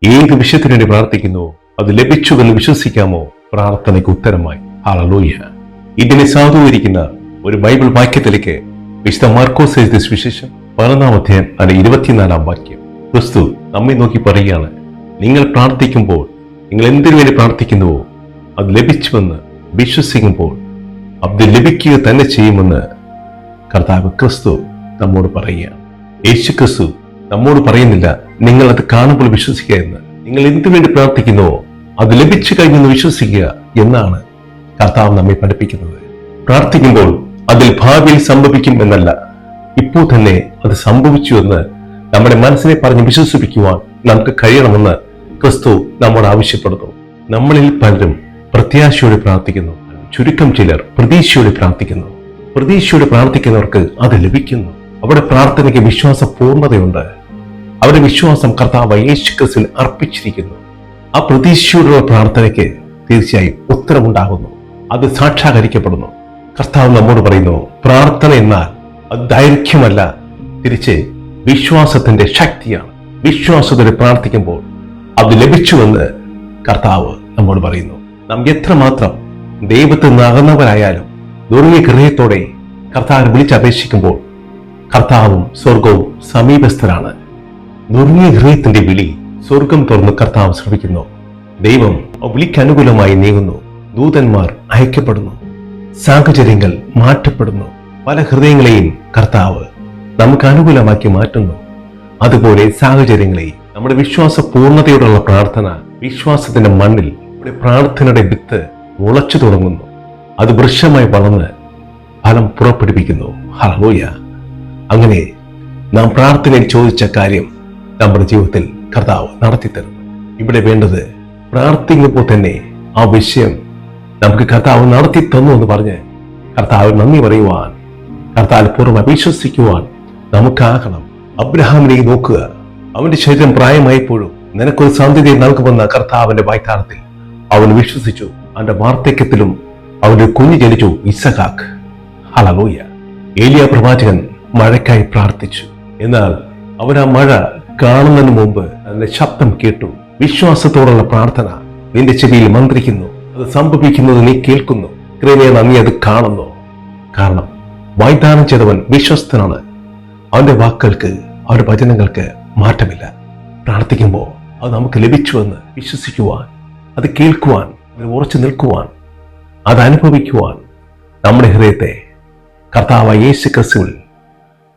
ഏത് വിഷയത്തിനു വേണ്ടി പ്രാർത്ഥിക്കുന്നുവോ അത് ലഭിച്ചുവെന്ന് വിശ്വസിക്കാമോ? പ്രാർത്ഥനയ്ക്ക് ഉത്തരമായി. ഹല്ലേലൂയ. ഇതിനെ സാധൂകരിക്കുന്ന ഒരു ബൈബിൾ വാക്യത്തിലേക്ക് വിശുദ്ധ മാർക്കോസ് എഴുതിയ സുവിശേഷം 11-ാം അധ്യായം 24-ാം വാക്യം. ക്രിസ്തു നമ്മെ നോക്കി പറയുകയാണ്, നിങ്ങൾ പ്രാർത്ഥിക്കുമ്പോൾ, നിങ്ങൾ എന്തിനു വേണ്ടി പ്രാർത്ഥിക്കുന്നുവോ അത് ലഭിച്ചുവെന്ന് വിശ്വസിക്കുമ്പോൾ അത് ലഭിക്കുക തന്നെ ചെയ്യുമെന്ന് കർത്താവ് ക്രിസ്തു നമ്മോട് പറയുകയാണ്. യേശു ക്രിസ്തു നമ്മോട് പറയുന്നില്ല നിങ്ങൾ അത് കാണുമ്പോൾ വിശ്വസിക്കുക എന്ന്. നിങ്ങൾ എന്തിനു വേണ്ടി പ്രാർത്ഥിക്കുന്നുവോ അത് ലഭിച്ചു കഴിഞ്ഞെന്ന് വിശ്വസിക്കുക എന്നാണ് കർത്താവ് നമ്മെ പഠിപ്പിക്കുന്നത്. പ്രാർത്ഥിക്കുമ്പോൾ അതിൽ ഭാവിയിൽ സംഭവിക്കും എന്നല്ല, ഇപ്പോൾ തന്നെ അത് സംഭവിച്ചു എന്ന് നമ്മുടെ മനസ്സിനെ പറഞ്ഞ് വിശ്വസിപ്പിക്കുവാൻ നമുക്ക് കഴിയണമെന്ന് ക്രിസ്തു നമ്മോട് ആവശ്യപ്പെടുന്നു. നമ്മളിൽ പലരും പ്രത്യാശയോടെ പ്രാർത്ഥിക്കുന്നു, ചുരുക്കം ചിലർ പ്രതീക്ഷയോടെ പ്രാർത്ഥിക്കുന്നു. പ്രതീക്ഷയോടെ പ്രാർത്ഥിക്കുന്നവർക്ക് അത് ലഭിക്കുന്നു. അവിടെ പ്രാർത്ഥനയ്ക്ക് വിശ്വാസ പൂർണ്ണതയുണ്ട്. അവരുടെ വിശ്വാസം കർത്താവ് യേശു ക്രിസ്തുവിൽ അർപ്പിച്ചിരിക്കുന്നു. ആ പ്രതീക്ഷയോടുള്ള പ്രാർത്ഥനയ്ക്ക് തീർച്ചയായും ഉത്തരവുണ്ടാകുന്നു, അത് സാക്ഷാത്കരിക്കപ്പെടുന്നു. കർത്താവ് നമ്മോട് പറയുന്നു, പ്രാർത്ഥന എന്നാൽ അത് ദൈർഘ്യമല്ല, തിരിച്ച് വിശ്വാസത്തിന്റെ ശക്തിയാണ്. വിശ്വാസത്തോടെ പ്രാർത്ഥിക്കുമ്പോൾ അത് ലഭിച്ചുവെന്ന് കർത്താവ് നമ്മോട് പറയുന്നു. നാം എത്രമാത്രം ദൈവത്തിൽ നിന്ന് അകന്നവരായാലും നുറുങ്ങിയ ഹൃദയത്തോടെ കർത്താവിനെ വിളിച്ചപേക്ഷിക്കുമ്പോൾ കർത്താവും സ്വർഗവും സമീപസ്ഥരാണ്. നുറുങ്ങിയ ഹൃദയത്തിന്റെ വിളി സ്വർഗം തുറന്ന് കർത്താവ് ശ്രമിക്കുന്നു. ദൈവം വിളിക്ക് അനുകൂലമായി നീങ്ങുന്നു. ദൂതന്മാർ അയക്കപ്പെടുന്നു. സാഹചര്യങ്ങൾ മാറ്റപ്പെടുന്നു. പല ഹൃദയങ്ങളെയും കർത്താവ് നമുക്ക് അനുകൂലമാക്കി മാറ്റുന്നു. അതുപോലെ സാഹചര്യങ്ങളെയും നമ്മുടെ വിശ്വാസ പൂർണ്ണതയോടുള്ള പ്രാർത്ഥന, വിശ്വാസത്തിന്റെ മണ്ണിൽ നമ്മുടെ പ്രാർത്ഥനയുടെ വിത്ത് മുളച്ചു തുടങ്ങുന്നു. അത് വൃക്ഷമായി വളർന്ന് ഫലം പുറപ്പെടുവിക്കുന്നു. ഹല്ലേലൂയ. അങ്ങനെ നാം പ്രാർത്ഥനയിൽ ചോദിച്ച കാര്യം നമ്മുടെ ജീവിതത്തിൽ കർത്താവ് നടത്തിത്തരുന്നു. ഇവിടെ വേണ്ടത് പ്രാർത്ഥിക്കുമ്പോൾ തന്നെ ആ വിഷയം നമുക്ക് കർത്താവ് നടത്തി തന്നു എന്ന് പറഞ്ഞ് കർത്താവ് നന്ദി പറയുവാൻ, കർത്താവ് പൂർണ്ണമായി വിശ്വസിക്കുവാൻ നമുക്കാകണം. അബ്രഹാമിലേക്ക് നോക്കുക. അവന്റെ ശരീരം പ്രായമായപ്പോഴും നിനക്കൊരു സാധ്യതയെ നൽകുമെന്ന കർത്താവിന്റെ വാഗ്ദാനത്തിൽ അവൻ വിശ്വസിച്ചു. അവന്റെ വാർദ്ധക്യത്തിലും അവന്റെ കുഞ്ഞ് ജനിച്ചു, ഇസഹാക്ക്. ഹല്ലേലൂയ. ഏലിയ പ്രവാചകൻ മഴയ്ക്കായി പ്രാർത്ഥിച്ചു. എന്നാൽ അവൻ ആ മഴ കാണുന്നതിന് മുമ്പ് അതിന്റെ ശബ്ദം കേട്ടു. വിശ്വാസത്തോടുള്ള പ്രാർത്ഥന നിന്റെ ചെവിയിൽ മന്ത്രിക്കുന്നു. അത് സംഭവിക്കുന്നത് നീ കേൾക്കുന്നു. ക്രമേണ നീ അത് കാണുന്നു. കാരണം വാഗ്ദാനം ചെയ്തവൻ വിശ്വസ്തനാണ്. അവന്റെ വാക്കുകൾക്ക്, അവരുടെ വചനങ്ങൾക്ക് മാറ്റമില്ല. പ്രാർത്ഥിക്കുമ്പോൾ അത് നമുക്ക് ലഭിച്ചുവെന്ന് വിശ്വസിക്കുവാൻ, അത് കേൾക്കുവാൻ, അത് ഉറച്ചു നിൽക്കുവാൻ, അത് അനുഭവിക്കുവാൻ നമ്മുടെ ഹൃദയത്തെ കർത്താവായ യേശു ക്രിസ്തുവിൽ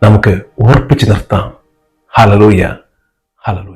നമുക്ക് ഉറപ്പിച്ചു നിർത്താം. ഹല്ലേലൂയ. ഹല്ലേലൂയ.